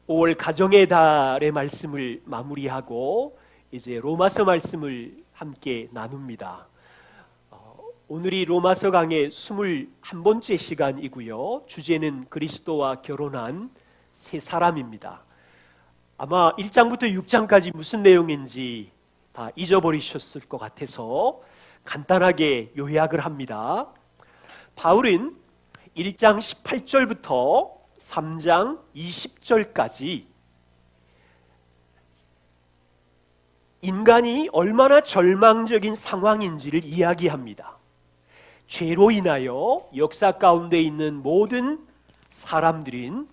5월 가정의 달의 말씀을 마무리하고 이제 로마서 말씀을 함께 나눕니다. 오늘이 로마서 강의 21번째 시간이고요. 주제는 그리스도와 결혼한 세 사람입니다. 아마 1장부터 6장까지 무슨 내용인지 다 잊어버리셨을 것 같아서 간단하게 요약을 합니다. 바울은 1장 18절부터 3장 20절까지 인간이 얼마나 절망적인 상황인지를 이야기합니다. 죄로 인하여 역사 가운데 있는 모든 사람들은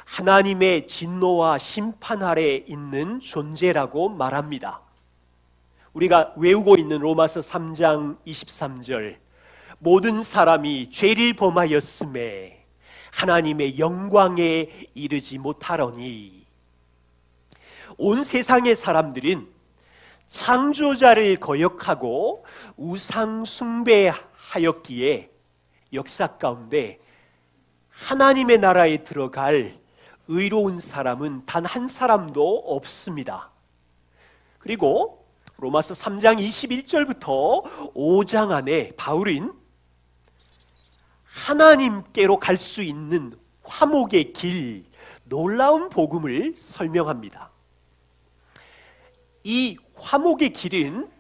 하나님의 진노와 심판 아래 있는 존재라고 말합니다. 우리가 외우고 있는 로마서 3장 23절, 모든 사람이 죄를 범하였음에 하나님의 영광에 이르지 못하러니, 온 세상의 사람들은 창조자를 거역하고 우상 숭배하였기에 역사 가운데 하나님의 나라에 들어갈 의로운 사람은 단 한 사람도 없습니다. 그리고 로마서 3장 21절부터 5장 안에 바울은 하나님께로 갈 수 있는 화목의 길, 놀라운 복음을 설명합니다. 이 화목의 길은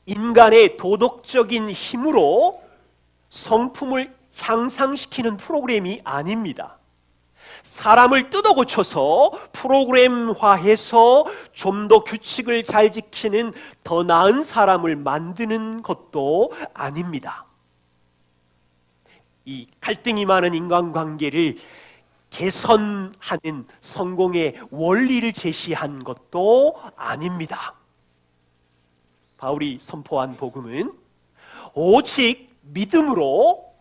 인간의 도덕적인 힘으로 성품을 향상시키는 프로그램이 아닙니다. 사람을 뜯어 고쳐서 프로그램화해서 좀 더 규칙을 잘 지키는 더 나은 사람을 만드는 것도 아닙니다. 이 갈등이 많은 인간관계를 개선하는 성공의 원리를 제시한 것도 아닙니다. 바울이 선포한 복음은 오직 믿음으로,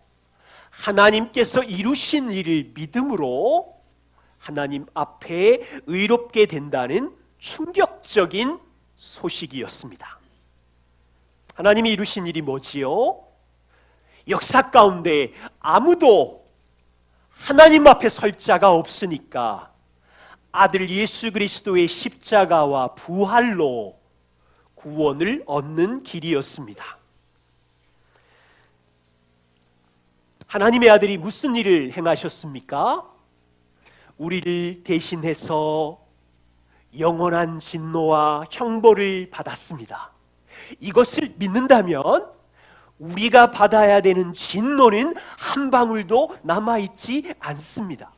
하나님께서 이루신 일을 믿음으로 하나님 앞에 의롭게 된다는 충격적인 소식이었습니다. 하나님이 이루신 일이 뭐지요? 역사 가운데 아무도 하나님 앞에 설 자가 없으니까 아들 예수 그리스도의 십자가와 부활로 구원을 얻는 길이었습니다. 하나님의 아들이 무슨 일을 행하셨습니까? 우리를 대신해서 영원한 진노와 형벌을 받았습니다. 이것을 믿는다면 우리가 받아야 되는 진노는 한 방울도 남아있지 않습니다.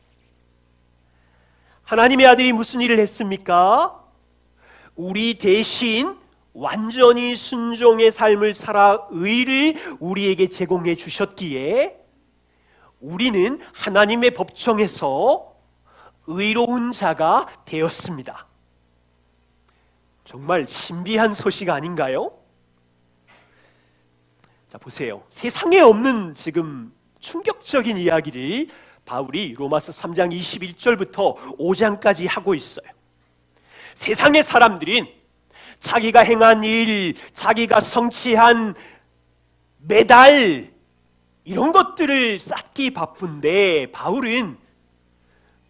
하나님의 아들이 무슨 일을 했습니까? 우리 대신 완전히 순종의 삶을 살아 의를 우리에게 제공해 주셨기에 우리는 하나님의 법정에서 의로운 자가 되었습니다. 정말 신비한 소식 아닌가요? 자, 보세요. 세상에 없는 지금 충격적인 이야기를 바울이 로마서 3장 21절부터 5장까지 하고 있어요. 세상의 사람들은 자기가 행한 일, 자기가 성취한 메달, 이런 것들을 쌓기 바쁜데 바울은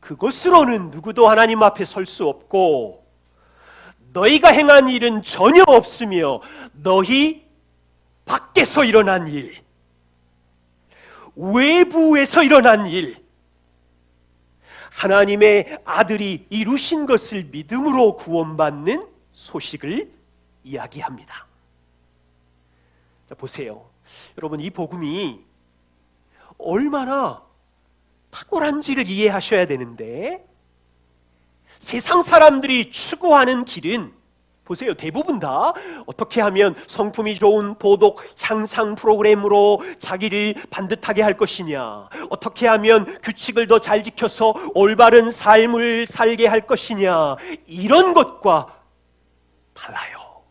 그것으로는 누구도 하나님 앞에 설 수 없고, 너희가 행한 일은 전혀 없으며 너희 밖에서 일어난 일, 외부에서 일어난 일, 하나님의 아들이 이루신 것을 믿음으로 구원받는 소식을 이야기합니다. 자, 보세요. 여러분, 이 복음이 얼마나 탁월한지를 이해하셔야 되는데, 세상 사람들이 추구하는 길은 보세요. 대부분 다 어떻게 하면 성품이 좋은 도덕 향상 프로그램으로 자기를 반듯하게 할 것이냐, 어떻게 하면 규칙을 더 잘 지켜서 올바른 삶을 살게 할 것이냐, 이런 것과 달라요.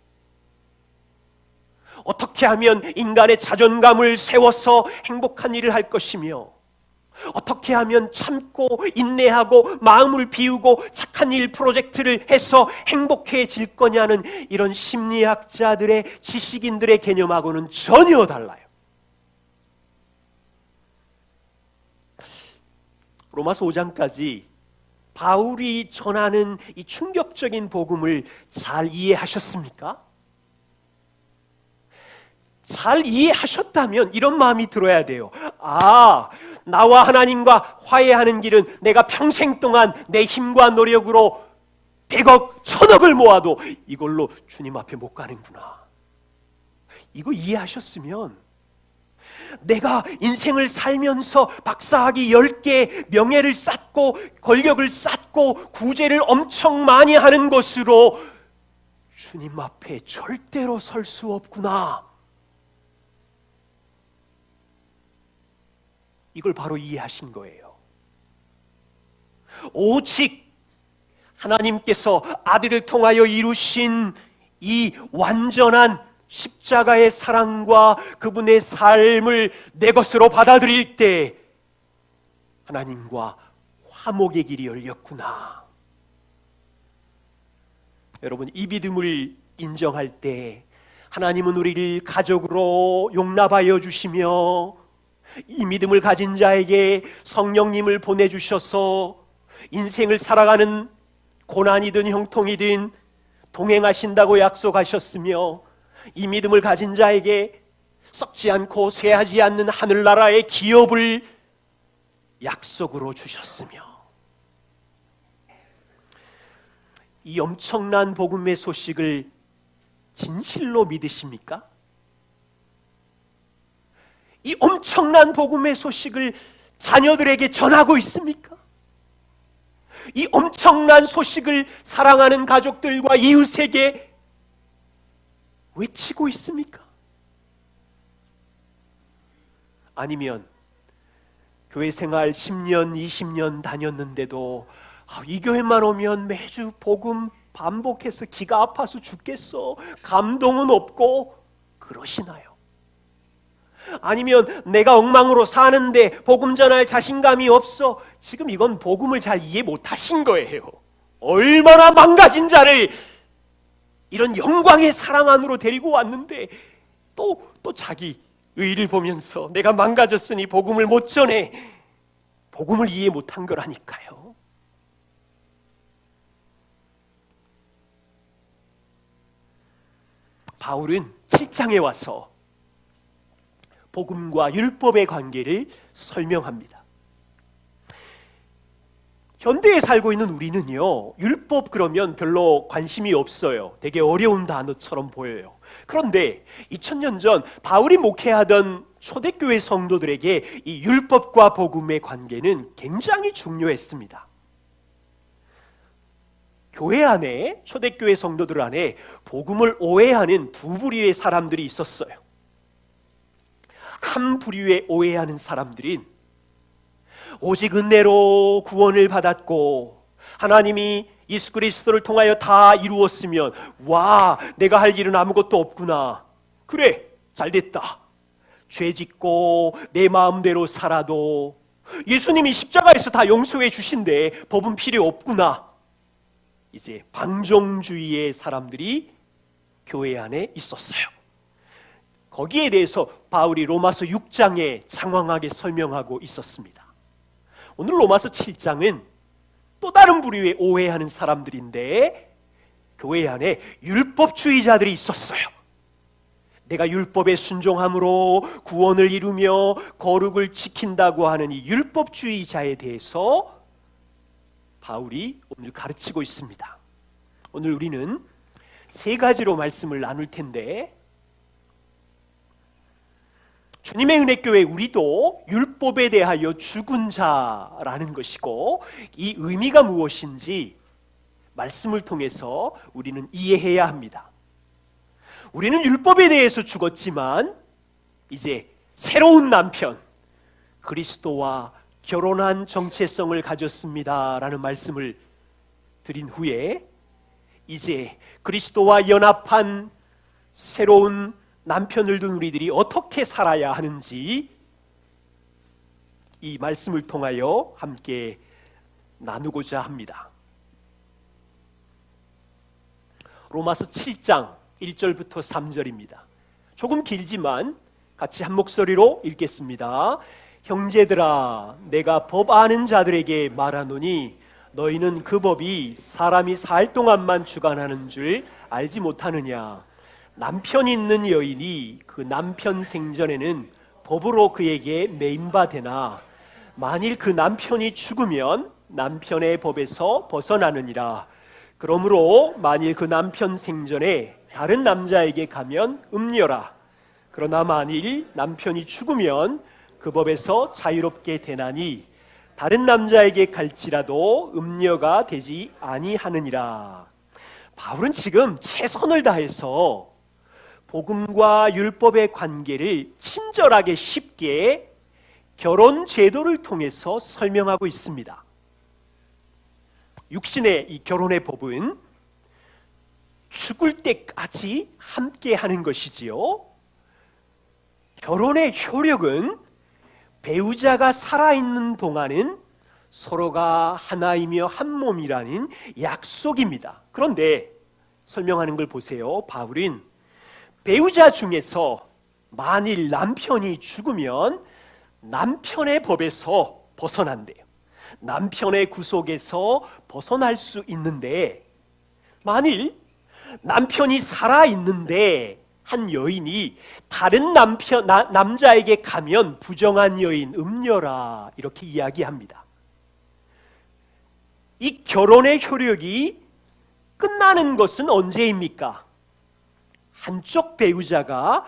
어떻게 하면 인간의 자존감을 세워서 행복한 일을 할 것이며, 어떻게 하면 참고 인내하고 마음을 비우고 착한 일 프로젝트를 해서 행복해질 거냐는 이런 심리학자들의, 지식인들의 개념하고는 전혀 달라요. 로마서 5장까지 바울이 전하는 이 충격적인 복음을 잘 이해하셨습니까? 잘 이해하셨다면 이런 마음이 들어야 돼요. 아, 나와 하나님과 화해하는 길은 내가 평생 동안 내 힘과 노력으로 100억, 1000억을 모아도 이걸로 주님 앞에 못 가는구나. 이거 이해하셨으면 내가 인생을 살면서 박사학위 10개, 명예를 쌓고 권력을 쌓고 구제를 엄청 많이 하는 것으로 주님 앞에 절대로 설 수 없구나. 이걸 바로 이해하신 거예요. 오직 하나님께서 아들을 통하여 이루신 이 완전한 십자가의 사랑과 그분의 삶을 내 것으로 받아들일 때 하나님과 화목의 길이 열렸구나. 여러분, 이 믿음을 인정할 때 하나님은 우리를 가족으로 용납하여 주시며 이 믿음을 가진 자에게 성령님을 보내주셔서 인생을 살아가는 고난이든 형통이든 동행하신다고 약속하셨으며 이 믿음을 가진 자에게 썩지 않고 쇠하지 않는 하늘나라의 기업을 약속으로 주셨으며 이 엄청난 복음의 소식을 진실로 믿으십니까? 이 엄청난 복음의 소식을 자녀들에게 전하고 있습니까? 이 엄청난 소식을 사랑하는 가족들과 이웃에게 외치고 있습니까? 아니면 교회 생활 10년, 20년 다녔는데도 이 교회만 오면 매주 복음 반복해서 기가 아파서 죽겠어, 감동은 없고 그러시나요? 아니면 내가 엉망으로 사는데 복음 전할 자신감이 없어, 지금 이건 복음을 잘 이해 못하신 거예요. 얼마나 망가진 자를 이런 영광의 사랑 안으로 데리고 왔는데 또 자기 의를 보면서 내가 망가졌으니 복음을 못 전해, 복음을 이해 못한 거라니까요. 바울은 7장에 와서 복음과 율법의 관계를 설명합니다. 현대에 살고 있는 우리는요, 율법 그러면 별로 관심이 없어요. 되게 어려운 단어처럼 보여요. 그런데 2000년 전 바울이 목회하던 초대교회 성도들에게 이 율법과 복음의 관계는 굉장히 중요했습니다. 교회 안에, 초대교회 성도들 안에 복음을 오해하는 두 부류의 사람들이 있었어요. 한 부류의 오해하는 사람들인 오직 은혜로 구원을 받았고 하나님이 예수 그리스도를 통하여 다 이루었으면 와, 내가 할 일은 아무것도 없구나. 그래, 잘됐다. 죄 짓고 내 마음대로 살아도 예수님이 십자가에서 다 용서해 주신대. 법은 필요 없구나. 이제 방종주의의 사람들이 교회 안에 있었어요. 거기에 대해서 바울이 로마서 6장에 장황하게 설명하고 있었습니다. 오늘 로마서 7장은 또 다른 부류의 오해하는 사람들인데 교회 안에 율법주의자들이 있었어요. 내가 율법에 순종함으로 구원을 이루며 거룩을 지킨다고 하는 이 율법주의자에 대해서 바울이 오늘 가르치고 있습니다. 오늘 우리는 세 가지로 말씀을 나눌 텐데, 주님의 은혜교회 우리도 율법에 대하여 죽은 자라는 것이고, 이 의미가 무엇인지 말씀을 통해서 우리는 이해해야 합니다. 우리는 율법에 대해서 죽었지만 이제 새로운 남편 그리스도와 결혼한 정체성을 가졌습니다라는 말씀을 드린 후에 이제 그리스도와 연합한 새로운 남편을 둔 우리들이 어떻게 살아야 하는지 이 말씀을 통하여 함께 나누고자 합니다. 로마서 7장 1절부터 3절입니다. 조금 길지만 같이 한 목소리로 읽겠습니다. 형제들아, 내가 법 아는 자들에게 말하노니 너희는 그 법이 사람이 살 동안만 주관하는 줄 알지 못하느냐. 남편 있는 여인이 그 남편 생전에는 법으로 그에게 매임바 되나 만일 그 남편이 죽으면 남편의 법에서 벗어나느니라. 그러므로 만일 그 남편 생전에 다른 남자에게 가면 음녀라. 그러나 만일 남편이 죽으면 그 법에서 자유롭게 되나니 다른 남자에게 갈지라도 음녀가 되지 아니하느니라. 바울은 지금 최선을 다해서 복음과 율법의 관계를 친절하게 쉽게 결혼 제도를 통해서 설명하고 있습니다. 육신의 이 결혼의 법은 죽을 때까지 함께 하는 것이지요. 결혼의 효력은 배우자가 살아있는 동안은 서로가 하나이며 한 몸이라는 약속입니다. 그런데 설명하는 걸 보세요. 바울은 배우자 중에서 만일 남편이 죽으면 남편의 법에서 벗어난대요. 남편의 구속에서 벗어날 수 있는데 만일 남편이 살아있는데 한 여인이 다른 남자에게 가면 부정한 여인, 음녀라 이렇게 이야기합니다. 이 결혼의 효력이 끝나는 것은 언제입니까? 한쪽 배우자가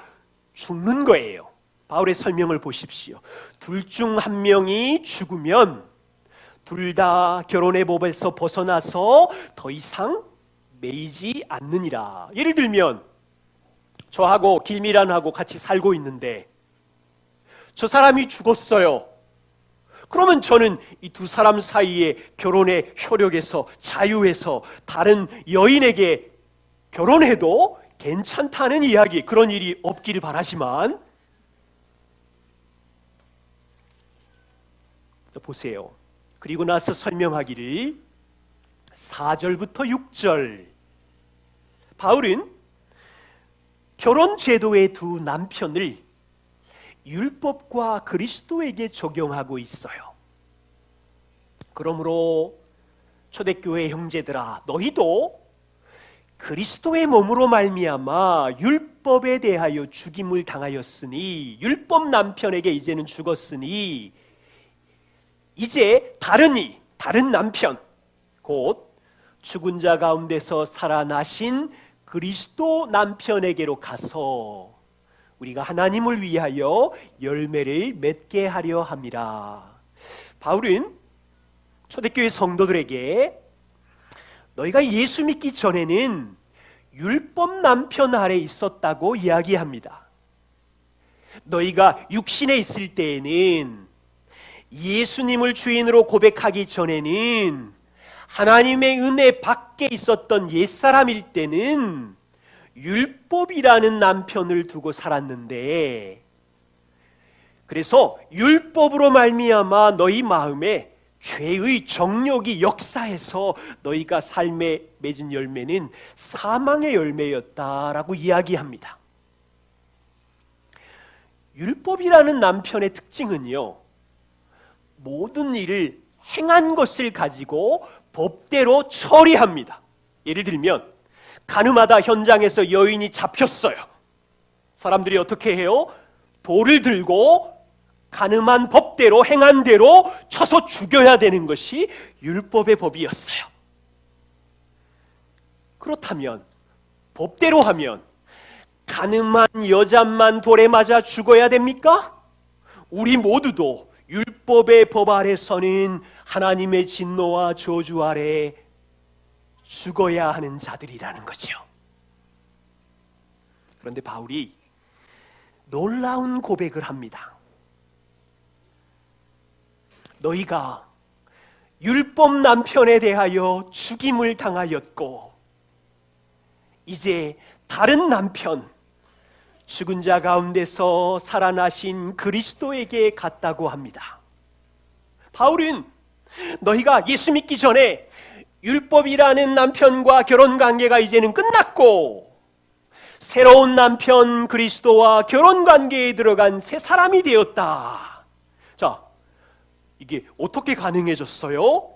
죽는 거예요. 바울의 설명을 보십시오. 둘 중 한 명이 죽으면 둘 다 결혼의 법에서 벗어나서 더 이상 매이지 않느니라. 예를 들면 저하고 길미란하고 같이 살고 있는데 저 사람이 죽었어요. 그러면 저는 이 두 사람 사이에 결혼의 효력에서 자유해서 다른 여인에게 결혼해도 괜찮다는 이야기, 그런 일이 없기를 바라지만 보세요. 그리고 나서 설명하기를 4절부터 6절 바울은 결혼 제도의 두 남편을 율법과 그리스도에게 적용하고 있어요. 그러므로 초대교회 형제들아, 너희도 그리스도의 몸으로 말미암아 율법에 대하여 죽임을 당하였으니 율법 남편에게 이제는 죽었으니 이제 다른 남편 곧 죽은 자 가운데서 살아나신 그리스도 남편에게로 가서 우리가 하나님을 위하여 열매를 맺게 하려 함이라. 바울은 초대교회 성도들에게 너희가 예수 믿기 전에는 율법 남편 아래 있었다고 이야기합니다. 너희가 육신에 있을 때에는 예수님을 주인으로 고백하기 전에는 하나님의 은혜 밖에 있었던 옛사람일 때는 율법이라는 남편을 두고 살았는데 그래서 율법으로 말미암아 너희 마음에 죄의 정욕이 역사해서 너희가 삶에 맺은 열매는 사망의 열매였다라고 이야기합니다. 율법이라는 남편의 특징은요, 모든 일을 행한 것을 가지고 법대로 처리합니다. 예를 들면 가늠하다 현장에서 여인이 잡혔어요. 사람들이 어떻게 해요? 돌을 들고 가늠한 법대로 행한 대로 쳐서 죽여야 되는 것이 율법의 법이었어요. 그렇다면 법대로 하면 가늠한 여자만 돌에 맞아 죽어야 됩니까? 우리 모두도 율법의 법 아래서는 하나님의 진노와 저주 아래 죽어야 하는 자들이라는 거죠. 그런데 바울이 놀라운 고백을 합니다. 너희가 율법 남편에 대하여 죽임을 당하였고 이제 다른 남편, 죽은 자 가운데서 살아나신 그리스도에게 갔다고 합니다. 바울은 너희가 예수 믿기 전에 율법이라는 남편과 결혼관계가 이제는 끝났고 새로운 남편 그리스도와 결혼관계에 들어간 새 사람이 되었다. 자, 이게 어떻게 가능해졌어요?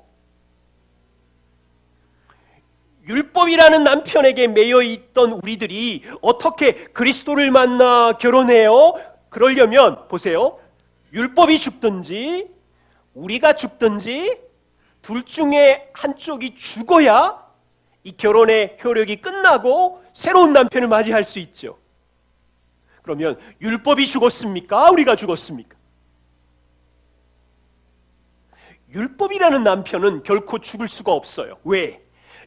율법이라는 남편에게 매여 있던 우리들이 어떻게 그리스도를 만나 결혼해요? 그러려면 보세요. 율법이 죽든지 우리가 죽든지 둘 중에 한쪽이 죽어야 이 결혼의 효력이 끝나고 새로운 남편을 맞이할 수 있죠. 그러면 율법이 죽었습니까? 우리가 죽었습니까? 율법이라는 남편은 결코 죽을 수가 없어요. 왜?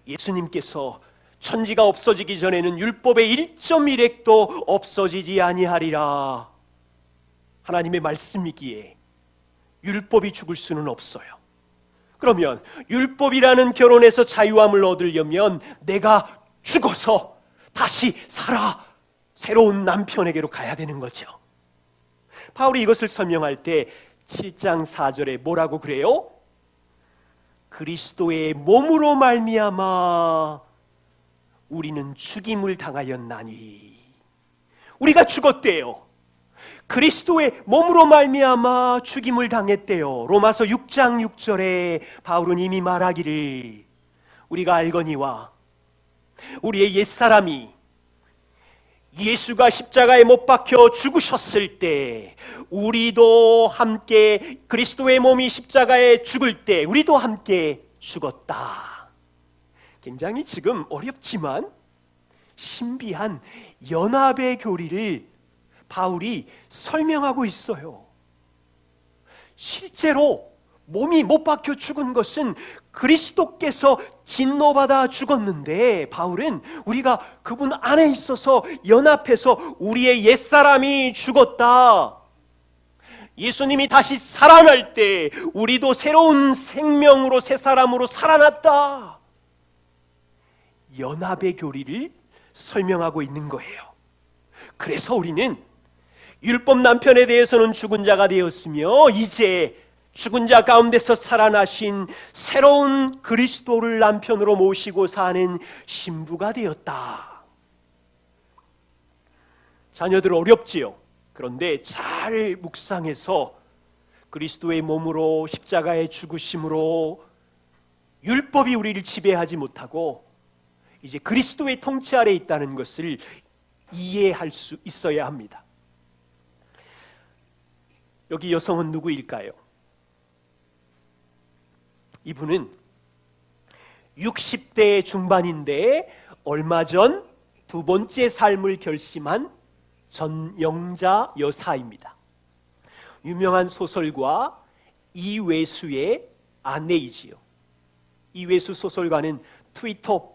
예수님께서 천지가 없어지기 전에는 율법의 1.1획도 없어지지 아니하리라 하나님의 말씀이기에 율법이 죽을 수는 없어요. 그러면 율법이라는 결혼에서 자유함을 얻으려면 내가 죽어서 다시 살아 새로운 남편에게로 가야 되는 거죠. 바울이 이것을 설명할 때 7장 4절에 뭐라고 그래요? 그리스도의 몸으로 말미암아 우리는 죽임을 당하였나니. 우리가 죽었대요. 그리스도의 몸으로 말미암아 죽임을 당했대요. 로마서 6장 6절에 바울은 이미 말하기를 우리가 알거니와 우리의 옛사람이 예수가 십자가에 못 박혀 죽으셨을 때 우리도 함께 그리스도의 몸이 십자가에 죽을 때 우리도 함께 죽었다. 굉장히 지금 어렵지만 신비한 연합의 교리를 바울이 설명하고 있어요. 실제로 몸이 못 박혀 죽은 것은 그리스도께서 진노받아 죽었는데 바울은 우리가 그분 안에 있어서 연합해서 우리의 옛사람이 죽었다. 예수님이 다시 살아날 때 우리도 새로운 생명으로 새 사람으로 살아났다. 연합의 교리를 설명하고 있는 거예요. 그래서 우리는 율법 남편에 대해서는 죽은 자가 되었으며 이제 죽은 자 가운데서 살아나신 새로운 그리스도를 남편으로 모시고 사는 신부가 되었다. 자녀들 어렵지요. 그런데 잘 묵상해서 그리스도의 몸으로 십자가의 죽으심으로 율법이 우리를 지배하지 못하고 이제 그리스도의 통치 아래 있다는 것을 이해할 수 있어야 합니다. 여기 여성은 누구일까요? 이분은 60대 중반인데 얼마 전 두 번째 삶을 결심한 전영자 여사입니다. 유명한 소설가 이외수의 아내이지요. 이외수 소설가는 트위터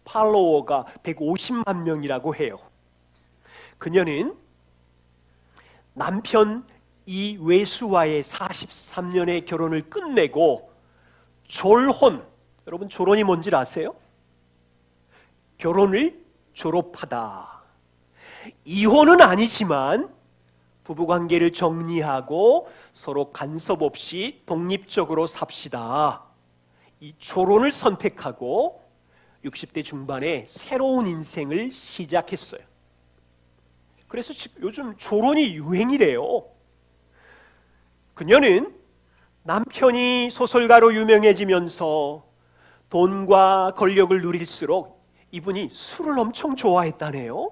팔로워가 150만 명이라고 해요. 그녀는 남편 이외수와의 43년의 결혼을 끝내고 졸혼, 여러분 졸혼이 뭔지 아세요? 결혼을 졸업하다. 이혼은 아니지만 부부관계를 정리하고 서로 간섭 없이 독립적으로 삽시다. 이 졸혼을 선택하고 60대 중반에 새로운 인생을 시작했어요. 그래서 요즘 졸혼이 유행이래요. 그녀는 남편이 소설가로 유명해지면서 돈과 권력을 누릴수록 이분이 술을 엄청 좋아했다네요.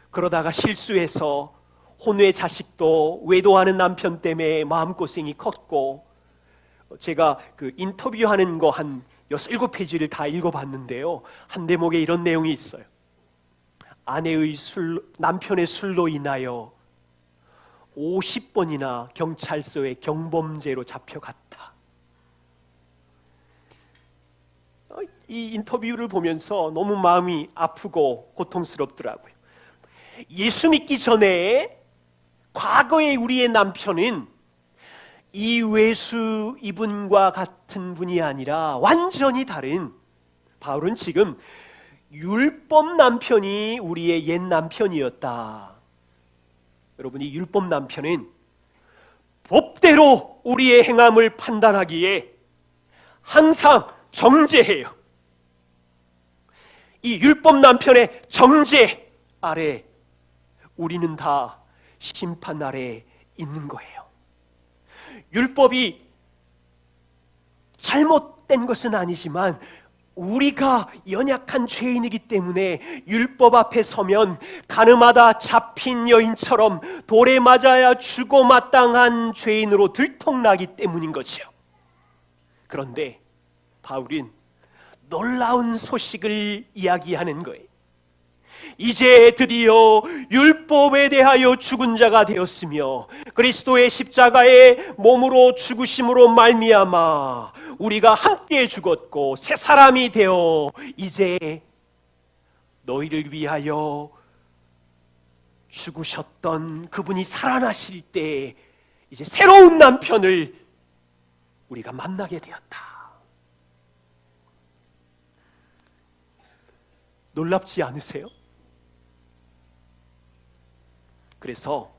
그러다가 실수해서 혼외 자식도 외도하는 남편 때문에 마음고생이 컸고, 제가 그 인터뷰하는 거 한 6, 7페이지를 다 읽어봤는데요. 한 대목에 이런 내용이 있어요. 남편의 술로 인하여 50번이나 경찰서에 경범죄로 잡혀갔다. 이 인터뷰를 보면서 너무 마음이 아프고 고통스럽더라고요. 예수 믿기 전에 과거의 우리의 남편은 이외수 이분과 같은 분이 아니라 완전히 다른, 바울은 지금 율법 남편이 우리의 옛 남편이었다. 여러분, 이 율법 남편은 법대로 우리의 행함을 판단하기에 항상 정죄해요. 이 율법 남편의 정죄 아래 우리는 다 심판 아래 있는 거예요. 율법이 잘못된 것은 아니지만 우리가 연약한 죄인이기 때문에 율법 앞에 서면 가늠하다 잡힌 여인처럼 돌에 맞아야 죽어 마땅한 죄인으로 들통나기 때문인 거지요. 그런데 바울은 놀라운 소식을 이야기하는 거예요. 이제 드디어 율법에 대하여 죽은 자가 되었으며 그리스도의 십자가의 몸으로 죽으심으로 말미암아 우리가 함께 죽었고 새 사람이 되어 이제 너희를 위하여 죽으셨던 그분이 살아나실 때 이제 새로운 남편을 우리가 만나게 되었다. 놀랍지 않으세요? 그래서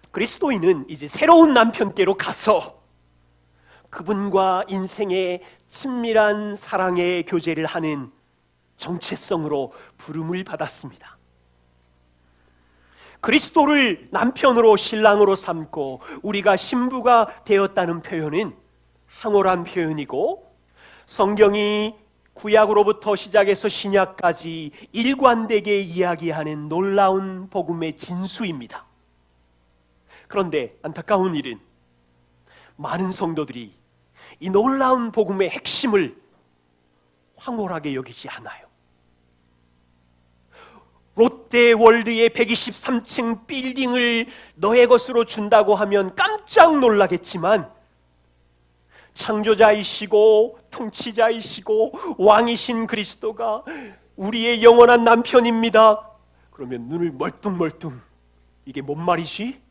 그리스도인은 이제 새로운 남편께로 가서 그분과 인생의 친밀한 사랑의 교제를 하는 정체성으로 부름을 받았습니다. 그리스도를 남편으로 신랑으로 삼고 우리가 신부가 되었다는 표현은 황홀한 표현이고 성경이 구약으로부터 시작해서 신약까지 일관되게 이야기하는 놀라운 복음의 진수입니다. 그런데 안타까운 일은 많은 성도들이 이 놀라운 복음의 핵심을 황홀하게 여기지 않아요. 롯데월드의 123층 빌딩을 너의 것으로 준다고 하면 깜짝 놀라겠지만 창조자이시고 통치자이시고 왕이신 그리스도가 우리의 영원한 남편입니다. 그러면 눈을 멀뚱멀뚱, 이게 뭔 말이지?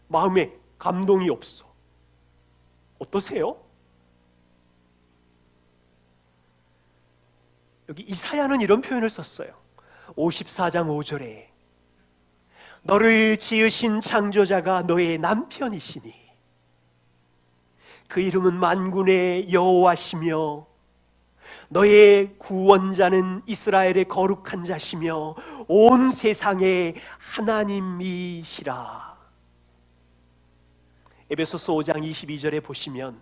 마음에 감동이 없어. 어떠세요? 여기 이사야는 이런 표현을 썼어요. 54장 5절에 너를 지으신 창조자가 너의 남편이시니 그 이름은 만군의 여호와시며 너의 구원자는 이스라엘의 거룩한 자시며 온 세상의 하나님이시라. 에베소서 5장 22절에 보시면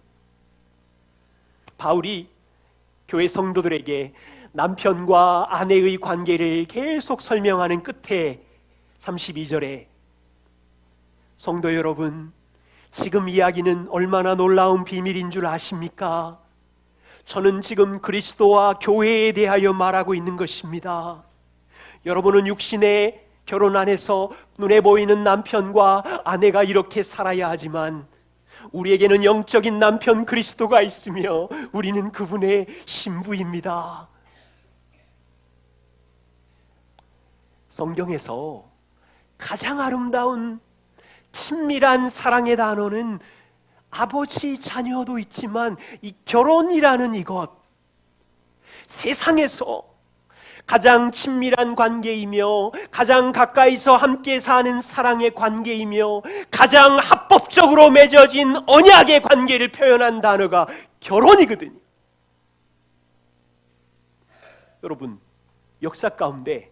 바울이 교회 성도들에게 남편과 아내의 관계를 계속 설명하는 끝에 32절에 성도 여러분, 지금 이야기는 얼마나 놀라운 비밀인 줄 아십니까? 저는 지금 그리스도와 교회에 대하여 말하고 있는 것입니다. 여러분은 육신에 결혼 안 해서 눈에 보이는 남편과 아내가 이렇게 살아야 하지만 우리에게는 영적인 남편 그리스도가 있으며 우리는 그분의 신부입니다. 성경에서 가장 아름다운 친밀한 사랑의 단어는 아버지 자녀도 있지만 이 결혼이라는 이것, 세상에서 가장 친밀한 관계이며 가장 가까이서 함께 사는 사랑의 관계이며 가장 합법적으로 맺어진 언약의 관계를 표현한 단어가 결혼이거든요. 여러분, 역사 가운데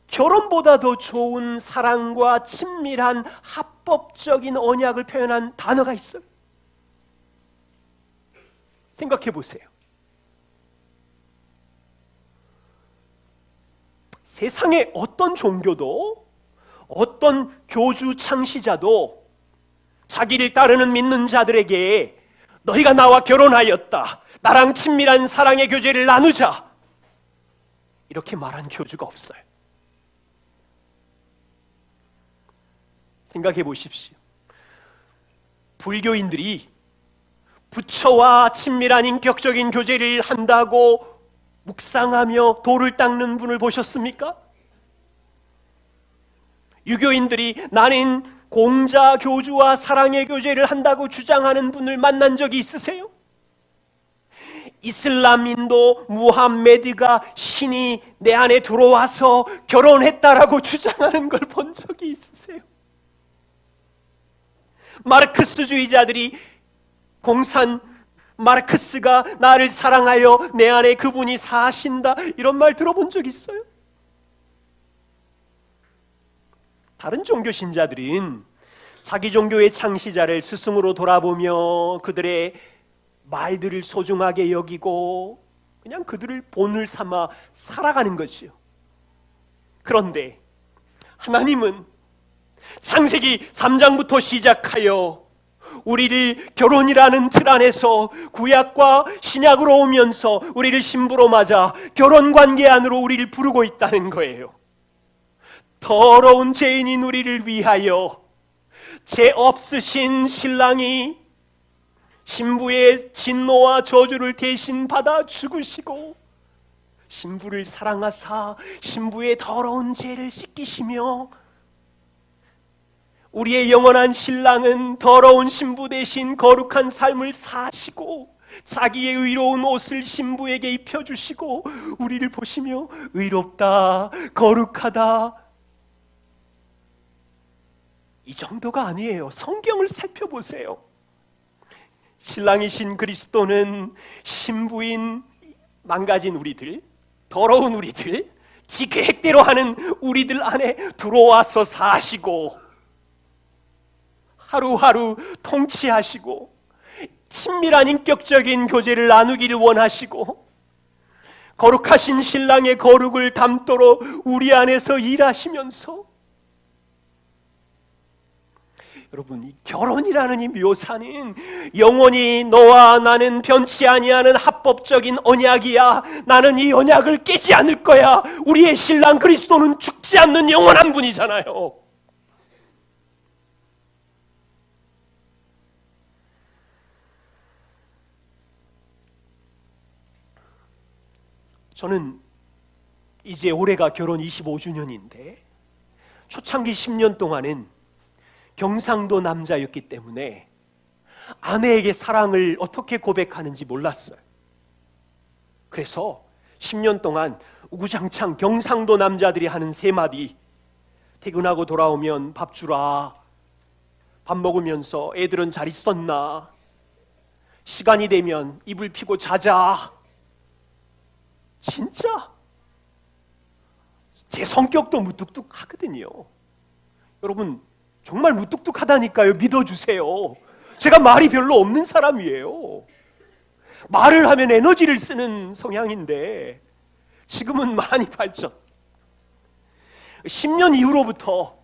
결혼보다 더 좋은 사랑과 친밀한 합법적인 언약을 표현한 단어가 있어요. 생각해 보세요. 세상의 어떤 종교도 어떤 교주 창시자도 자기를 따르는 믿는 자들에게 너희가 나와 결혼하였다, 나랑 친밀한 사랑의 교제를 나누자, 이렇게 말한 교주가 없어요. 생각해 보십시오. 불교인들이 부처와 친밀한 인격적인 교제를 한다고 묵상하며 돌을 닦는 분을 보셨습니까? 유교인들이 나는 공자 교주와 사랑의 교제를 한다고 주장하는 분을 만난 적이 있으세요? 이슬람인도 무함메드가 신이 내 안에 들어와서 결혼했다라고 주장하는 걸 본 적이 있으세요? 마르크스주의자들이 공산 마르크스가 나를 사랑하여 내 안에 그분이 사신다, 이런 말 들어본 적 있어요? 다른 종교 신자들은 자기 종교의 창시자를 스승으로 돌아보며 그들의 말들을 소중하게 여기고 그냥 그들을 본을 삼아 살아가는 것이요. 그런데 하나님은 창세기 3장부터 시작하여 우리를 결혼이라는 틀 안에서 구약과 신약으로 오면서 우리를 신부로 맞아 결혼관계 안으로 우리를 부르고 있다는 거예요. 더러운 죄인인 우리를 위하여 죄 없으신 신랑이 신부의 진노와 저주를 대신 받아 죽으시고 신부를 사랑하사 신부의 더러운 죄를 씻기시며 우리의 영원한 신랑은 더러운 신부 대신 거룩한 삶을 사시고 자기의 의로운 옷을 신부에게 입혀주시고 우리를 보시며 의롭다, 거룩하다. 이 정도가 아니에요. 성경을 살펴보세요. 신랑이신 그리스도는 신부인 망가진 우리들, 더러운 우리들, 지 계획대로 하는 우리들 안에 들어와서 사시고 하루하루 통치하시고 친밀한 인격적인 교제를 나누기를 원하시고 거룩하신 신랑의 거룩을 담도록 우리 안에서 일하시면서 여러분, 이 결혼이라는 이 묘사는 영원히 너와 나는 변치 아니하는 합법적인 언약이야. 나는 이 언약을 깨지 않을 거야. 우리의 신랑 그리스도는 죽지 않는 영원한 분이잖아요. 저는 이제 올해가 결혼 25주년인데 초창기 10년 동안은 경상도 남자였기 때문에 아내에게 사랑을 어떻게 고백하는지 몰랐어요. 그래서 10년 동안 우구장창 경상도 남자들이 하는 세 마디, 퇴근하고 돌아오면 밥 주라, 밥 먹으면서 애들은 잘 있었나, 시간이 되면 이불 피고 자자. 진짜 제 성격도 무뚝뚝하거든요. 여러분 정말 무뚝뚝하다니까요. 믿어주세요. 제가 말이 별로 없는 사람이에요. 말을 하면 에너지를 쓰는 성향인데 지금은 많이 발전. 10년 이후로부터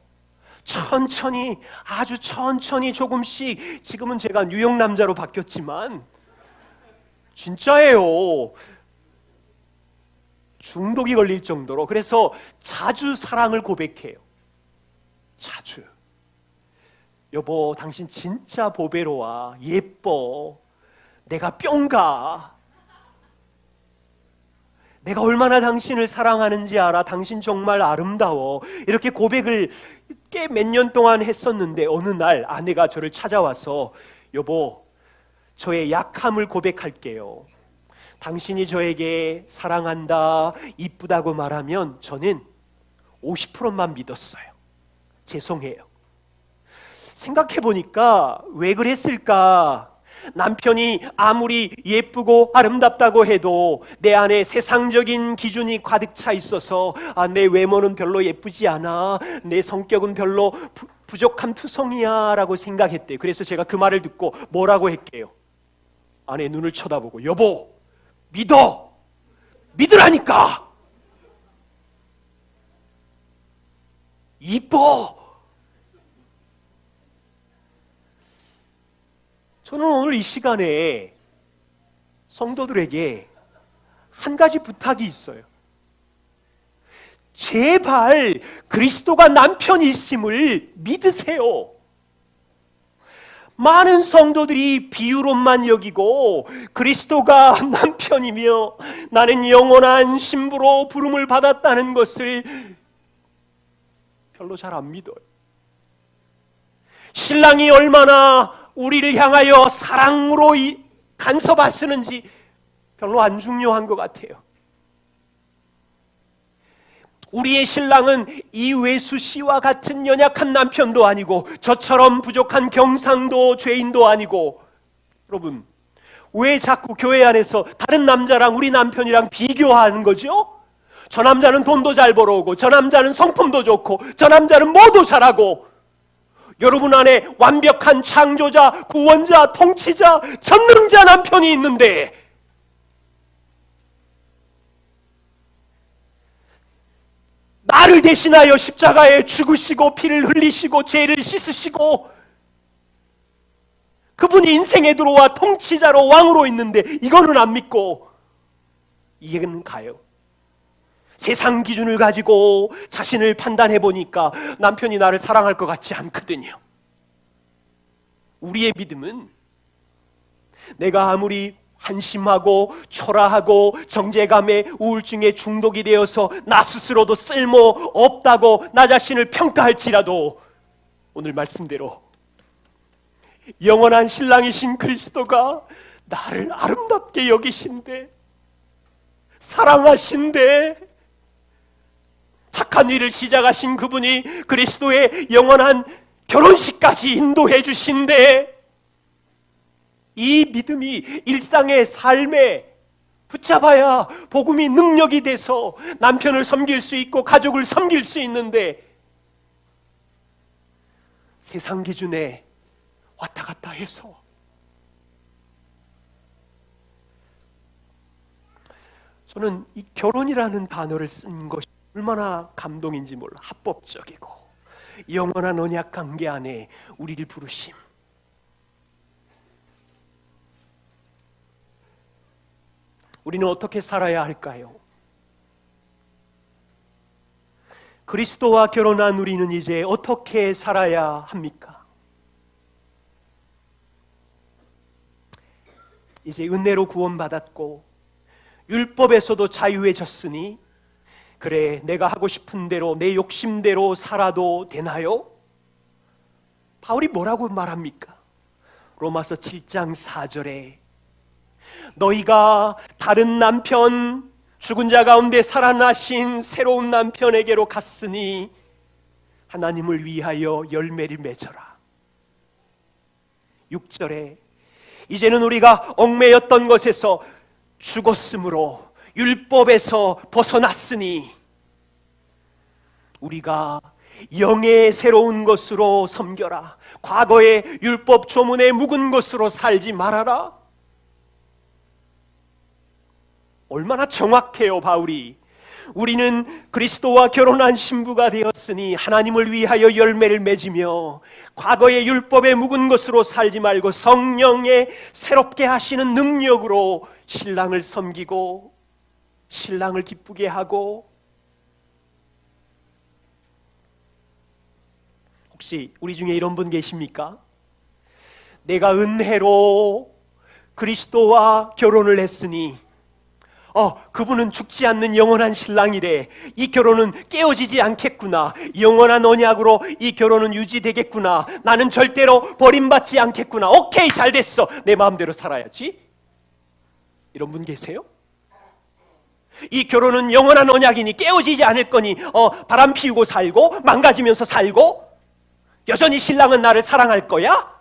천천히, 아주 천천히 조금씩, 지금은 제가 뉴욕 남자로 바뀌었지만 진짜예요. 중독이 걸릴 정도로. 그래서 자주 사랑을 고백해요. 자주. 여보, 당신 진짜 보배로워. 예뻐. 내가 뿅가. 내가 얼마나 당신을 사랑하는지 알아. 당신 정말 아름다워. 이렇게 고백을 꽤 몇 년 동안 했었는데 어느 날 아내가 저를 찾아와서 여보, 저의 약함을 고백할게요. 당신이 저에게 사랑한다, 이쁘다고 말하면 저는 50%만 믿었어요. 죄송해요. 생각해보니까 왜 그랬을까? 남편이 아무리 예쁘고 아름답다고 해도 내 안에 세상적인 기준이 가득 차 있어서 내 외모는 별로 예쁘지 않아, 내 성격은 별로 부족한 투성이야 라고 생각했대요. 그래서 제가 그 말을 듣고 뭐라고 했게요? 아내 눈을 쳐다보고 여보, 믿어! 믿으라니까! 이뻐! 저는 오늘 이 시간에 성도들에게 한 가지 부탁이 있어요. 제발 그리스도가 남편이심을 믿으세요. 많은 성도들이 비유로만 여기고 그리스도가 남편이며 나는 영원한 신부로 부름을 받았다는 것을 별로 잘 안 믿어요. 신랑이 얼마나 우리를 향하여 사랑으로 간섭하시는지 별로 안 중요한 것 같아요. 우리의 신랑은 이외수 씨와 같은 연약한 남편도 아니고 저처럼 부족한 경상도 죄인도 아니고, 여러분 왜 자꾸 교회 안에서 다른 남자랑 우리 남편이랑 비교하는 거죠? 저 남자는 돈도 잘 벌어오고 저 남자는 성품도 좋고 저 남자는 뭐도 잘하고, 여러분 안에 완벽한 창조자, 구원자, 통치자, 전능자 남편이 있는데 나를 대신하여 십자가에 죽으시고 피를 흘리시고 죄를 씻으시고 그분이 인생에 들어와 통치자로 왕으로 있는데 이거는 안 믿고 이해는 가요. 세상 기준을 가지고 자신을 판단해 보니까 남편이 나를 사랑할 것 같지 않거든요. 우리의 믿음은 내가 아무리 한심하고 초라하고 정죄감에 우울증에 중독이 되어서 나 스스로도 쓸모없다고 나 자신을 평가할지라도 오늘 말씀대로 영원한 신랑이신 그리스도가 나를 아름답게 여기신대, 사랑하신대, 착한 일을 시작하신 그분이 그리스도의 영원한 결혼식까지 인도해 주신대. 이 믿음이 일상의 삶에 붙잡아야 복음이 능력이 돼서 남편을 섬길 수 있고 가족을 섬길 수 있는데 세상 기준에 왔다 갔다 해서 저는 이 결혼이라는 단어를 쓴 것이 얼마나 감동인지 몰라. 합법적이고 영원한 언약 관계 안에 우리를 부르심. 우리는 어떻게 살아야 할까요? 그리스도와 결혼한 우리는 이제 어떻게 살아야 합니까? 이제 은혜로 구원받았고 율법에서도 자유해졌으니 그래 내가 하고 싶은 대로 내 욕심대로 살아도 되나요? 바울이 뭐라고 말합니까? 로마서 7장 4절에 너희가 다른 남편 죽은 자 가운데 살아나신 새로운 남편에게로 갔으니 하나님을 위하여 열매를 맺어라. 6절에 이제는 우리가 얽매였던 것에서 죽었으므로 율법에서 벗어났으니 우리가 영의 새로운 것으로 섬겨라. 과거의 율법 조문에 묵은 것으로 살지 말아라. 얼마나 정확해요, 바울이. 우리는 그리스도와 결혼한 신부가 되었으니 하나님을 위하여 열매를 맺으며 과거의 율법에 묵은 것으로 살지 말고 성령의 새롭게 하시는 능력으로 신랑을 섬기고 신랑을 기쁘게 하고. 혹시 우리 중에 이런 분 계십니까? 내가 은혜로 그리스도와 결혼을 했으니 그분은 죽지 않는 영원한 신랑이래. 이 결혼은 깨어지지 않겠구나. 영원한 언약으로 이 결혼은 유지되겠구나. 나는 절대로 버림받지 않겠구나. 오케이, 잘 됐어. 내 마음대로 살아야지. 이런 분 계세요? 이 결혼은 영원한 언약이니 깨어지지 않을 거니 바람 피우고 살고 망가지면서 살고 여전히 신랑은 나를 사랑할 거야?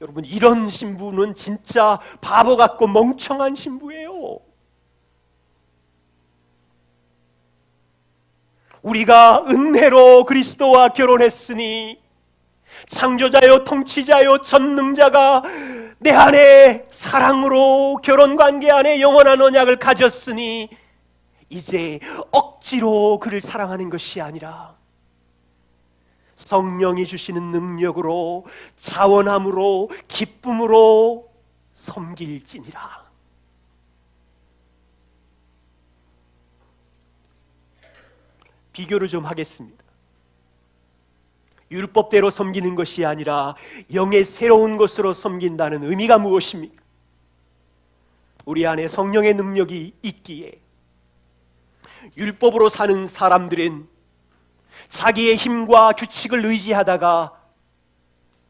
여러분, 이런 신부는 진짜 바보 같고 멍청한 신부예요. 우리가 은혜로 그리스도와 결혼했으니 창조자요 통치자요 전능자가 내 안에 사랑으로 결혼관계 안에 영원한 언약을 가졌으니 이제 억지로 그를 사랑하는 것이 아니라 성령이 주시는 능력으로 자원함으로 기쁨으로 섬길지니라. 비교를 좀 하겠습니다. 율법대로 섬기는 것이 아니라 영의 새로운 것으로 섬긴다는 의미가 무엇입니까? 우리 안에 성령의 능력이 있기에 율법으로 사는 사람들은 자기의 힘과 규칙을 의지하다가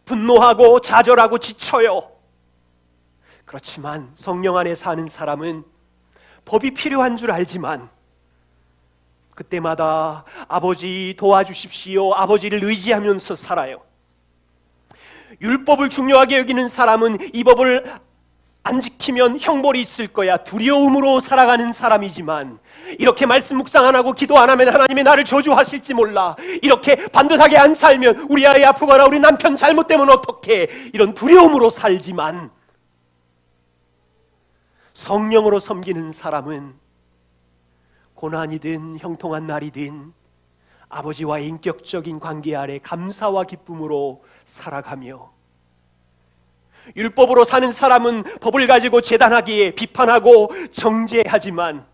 분노하고 좌절하고 지쳐요. 그렇지만 성령 안에 사는 사람은 법이 필요한 줄 알지만 그때마다 아버지 도와주십시오, 아버지를 의지하면서 살아요. 율법을 중요하게 여기는 사람은 이 법을 안 지키면 형벌이 있을 거야 두려움으로 살아가는 사람이지만, 이렇게 말씀 묵상 안 하고 기도 안 하면 하나님이 나를 저주하실지 몰라, 이렇게 반듯하게 안 살면 우리 아이 아프거나 우리 남편 잘못되면 어떡해, 이런 두려움으로 살지만, 성령으로 섬기는 사람은 고난이든 형통한 날이든 아버지와의 인격적인 관계 아래 감사와 기쁨으로 살아가며, 율법으로 사는 사람은 법을 가지고 재단하기에 비판하고 정죄하지만,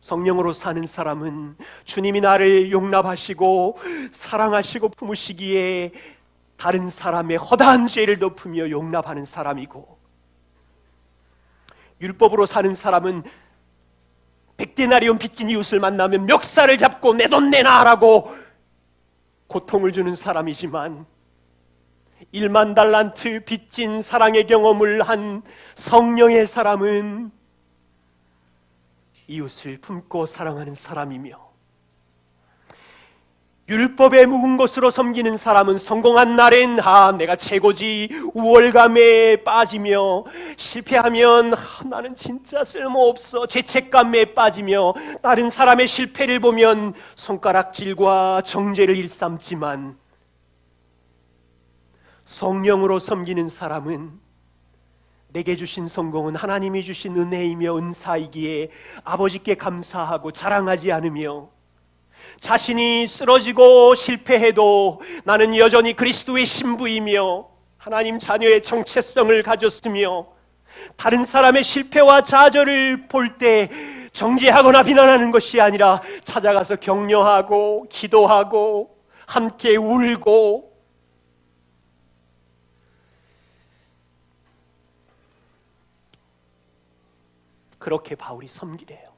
성령으로 사는 사람은 주님이 나를 용납하시고 사랑하시고 품으시기에 다른 사람의 허다한 죄를 덮으며 용납하는 사람이고, 율법으로 사는 사람은 백데나리온 빚진 이웃을 만나면 멱살을 잡고 내 돈 내놔라고 고통을 주는 사람이지만, 1만 달란트 빚진 사랑의 경험을 한 성령의 사람은 이웃을 품고 사랑하는 사람이며, 율법에 묵은 것으로 섬기는 사람은 성공한 날엔 내가 최고지 우월감에 빠지며, 실패하면 나는 진짜 쓸모없어 죄책감에 빠지며, 다른 사람의 실패를 보면 손가락질과 정죄를 일삼지만, 성령으로 섬기는 사람은 내게 주신 성공은 하나님이 주신 은혜이며 은사이기에 아버지께 감사하고 자랑하지 않으며, 자신이 쓰러지고 실패해도 나는 여전히 그리스도의 신부이며 하나님 자녀의 정체성을 가졌으며, 다른 사람의 실패와 좌절을 볼 때 정죄하거나 비난하는 것이 아니라 찾아가서 격려하고 기도하고 함께 울고, 그렇게 바울이 섬기래요.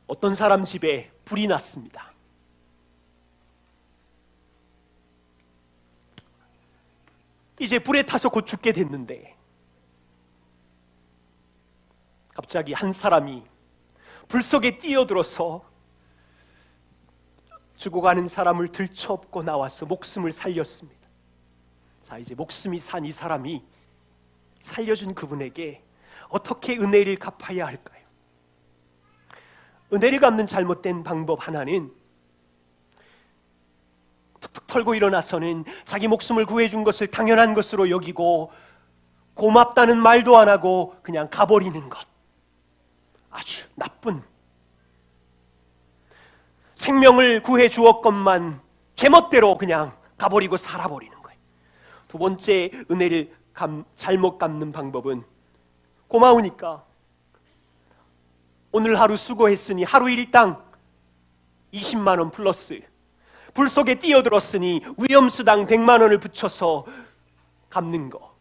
어떤 사람 집에 불이 났습니다. 이제 불에 타서 곧 죽게 됐는데, 갑자기 한 사람이 불 속에 뛰어들어서 죽어가는 사람을 들쳐업고 나와서 목숨을 살렸습니다. 자, 이제 목숨이 산 이 사람이 살려준 그분에게 어떻게 은혜를 갚아야 할까요? 은혜를 갚는 잘못된 방법 하나는, 툭툭 털고 일어나서는 자기 목숨을 구해준 것을 당연한 것으로 여기고 고맙다는 말도 안 하고 그냥 가버리는 것. 아주 나쁜, 생명을 구해 주었건만 제멋대로 그냥 가버리고 살아버리는 거예요. 두 번째 은혜를 잘못 갚는 방법은, 고마우니까 오늘 하루 수고했으니 하루 일당 20만 원 플러스, 불 속에 뛰어들었으니 위험수당 100만 원을 붙여서 갚는 거.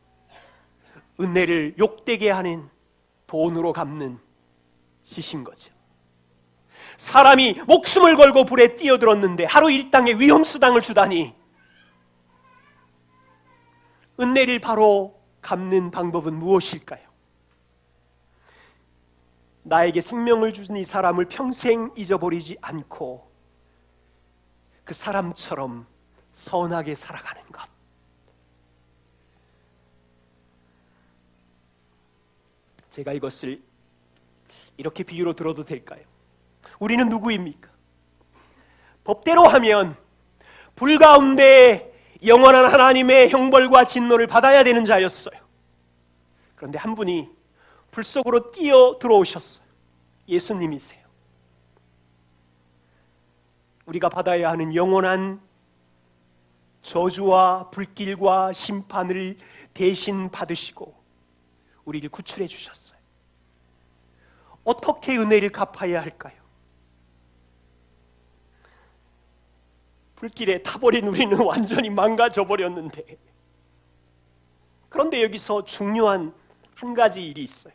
은혜를 욕되게 하는 돈으로 갚는 짓인 거죠. 사람이 목숨을 걸고 불에 뛰어들었는데 하루 일당의 위험수당을 주다니, 은혜를 바로 갚는 방법은 무엇일까요? 나에게 생명을 준 이 사람을 평생 잊어버리지 않고 그 사람처럼 선하게 살아가는 것. 제가 이것을 이렇게 비유로 들어도 될까요? 우리는 누구입니까? 법대로 하면 불 가운데 영원한 하나님의 형벌과 진노를 받아야 되는 자였어요. 그런데 한 분이 불 속으로 뛰어 들어오셨어요. 예수님이세요. 우리가 받아야 하는 영원한 저주와 불길과 심판을 대신 받으시고 우리를 구출해 주셨어요. 어떻게 은혜를 갚아야 할까요? 불길에 타버린 우리는 완전히 망가져 버렸는데, 그런데 여기서 중요한 한 가지 일이 있어요.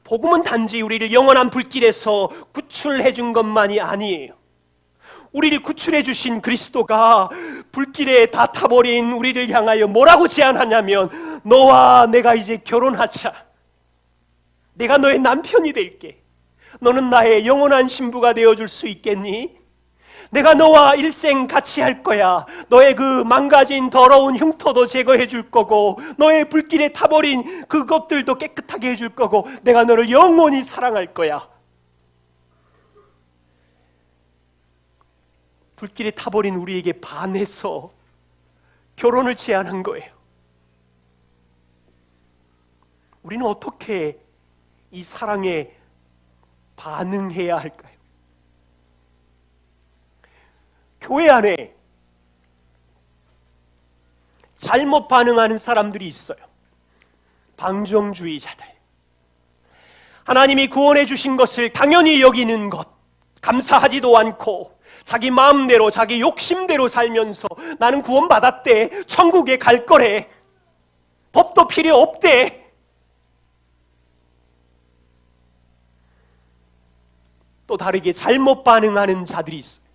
복음은 단지 우리를 영원한 불길에서 구출해 준 것만이 아니에요. 우리를 구출해 주신 그리스도가 불길에 다 타버린 우리를 향하여 뭐라고 제안하냐면, 너와 내가 이제 결혼하자. 내가 너의 남편이 될게. 너는 나의 영원한 신부가 되어줄 수 있겠니? 내가 너와 일생 같이 할 거야. 너의 그 망가진 더러운 흉터도 제거해 줄 거고, 너의 불길에 타버린 그것들도 깨끗하게 해줄 거고, 내가 너를 영원히 사랑할 거야. 불길에 타버린 우리에게 반해서 결혼을 제안한 거예요. 우리는 어떻게 이 사랑에 반응해야 할까요? 교회 안에 잘못 반응하는 사람들이 있어요. 방종주의자들. 하나님이 구원해 주신 것을 당연히 여기는 것, 감사하지도 않고 자기 마음대로 자기 욕심대로 살면서 나는 구원받았대, 천국에 갈 거래, 법도 필요 없대. 또 다르게 잘못 반응하는 자들이 있어요.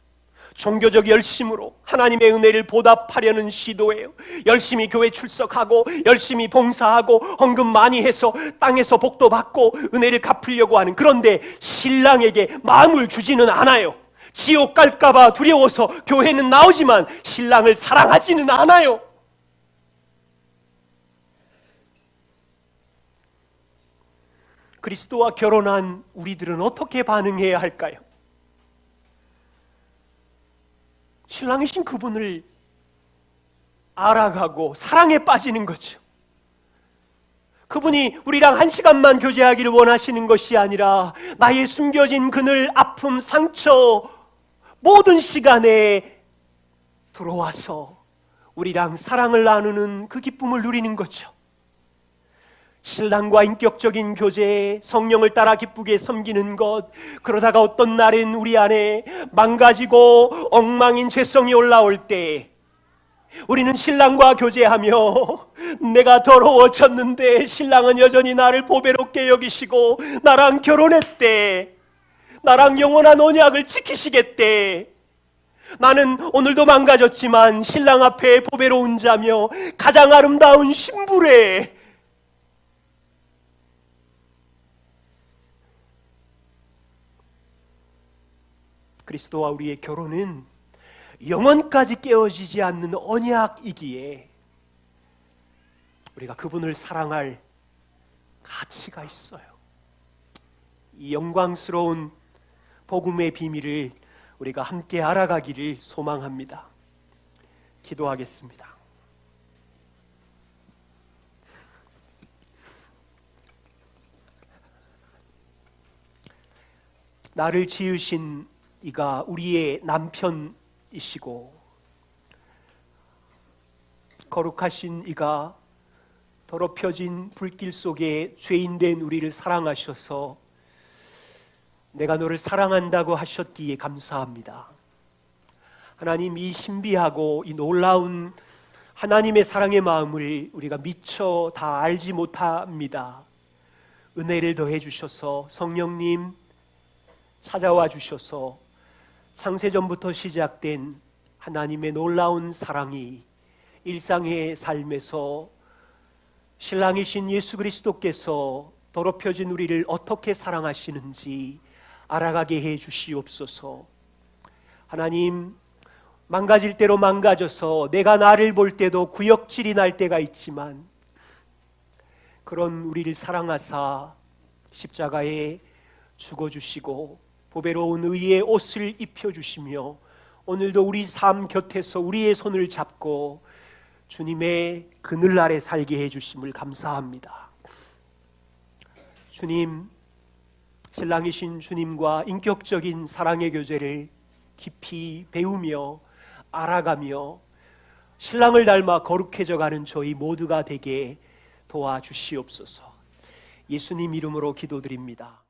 종교적 열심으로 하나님의 은혜를 보답하려는 시도예요. 열심히 교회 출석하고 열심히 봉사하고 헌금 많이 해서 땅에서 복도 받고 은혜를 갚으려고 하는, 그런데 신랑에게 마음을 주지는 않아요. 지옥 갈까봐 두려워서 교회는 나오지만 신랑을 사랑하지는 않아요. 그리스도와 결혼한 우리들은 어떻게 반응해야 할까요? 신랑이신 그분을 알아가고 사랑에 빠지는 거죠. 그분이 우리랑 1시간만 교제하기를 원하시는 것이 아니라 나의 숨겨진 그늘, 아픔, 상처 모든 시간에 들어와서 우리랑 사랑을 나누는 그 기쁨을 누리는 거죠. 신랑과 인격적인 교제, 성령을 따라 기쁘게 섬기는 것, 그러다가 어떤 날엔 우리 안에 망가지고 엉망인 죄성이 올라올 때 우리는 신랑과 교제하며 내가 더러워졌는데 신랑은 여전히 나를 보배롭게 여기시고 나랑 결혼했대, 나랑 영원한 언약을 지키시겠대, 나는 오늘도 망가졌지만 신랑 앞에 보배로운 자며 가장 아름다운 신부래. 그리스도와 우리의 결혼은 영원까지 깨어지지 않는 언약이기에 우리가 그분을 사랑할 가치가 있어요. 이 영광스러운 복음의 비밀을 우리가 함께 알아가기를 소망합니다. 기도하겠습니다. 나를 지으신 이가 우리의 남편이시고 거룩하신 이가 더럽혀진 불길 속에 죄인된 우리를 사랑하셔서 내가 너를 사랑한다고 하셨기에 감사합니다. 하나님, 이 신비하고 이 놀라운 하나님의 사랑의 마음을 우리가 미처 다 알지 못합니다. 은혜를 더해 주셔서 성령님 찾아와 주셔서 창세전부터 시작된 하나님의 놀라운 사랑이 일상의 삶에서 신랑이신 예수 그리스도께서 더럽혀진 우리를 어떻게 사랑하시는지 알아가게 해 주시옵소서. 하나님, 망가질 대로 망가져서 내가 나를 볼 때도 구역질이 날 때가 있지만 그런 우리를 사랑하사 십자가에 죽어주시고 보배로운 의의 옷을 입혀주시며 오늘도 우리 삶 곁에서 우리의 손을 잡고 주님의 그늘 아래 살게 해주심을 감사합니다. 주님, 신랑이신 주님과 인격적인 사랑의 교제를 깊이 배우며 알아가며 신랑을 닮아 거룩해져가는 저희 모두가 되게 도와주시옵소서. 예수님 이름으로 기도드립니다.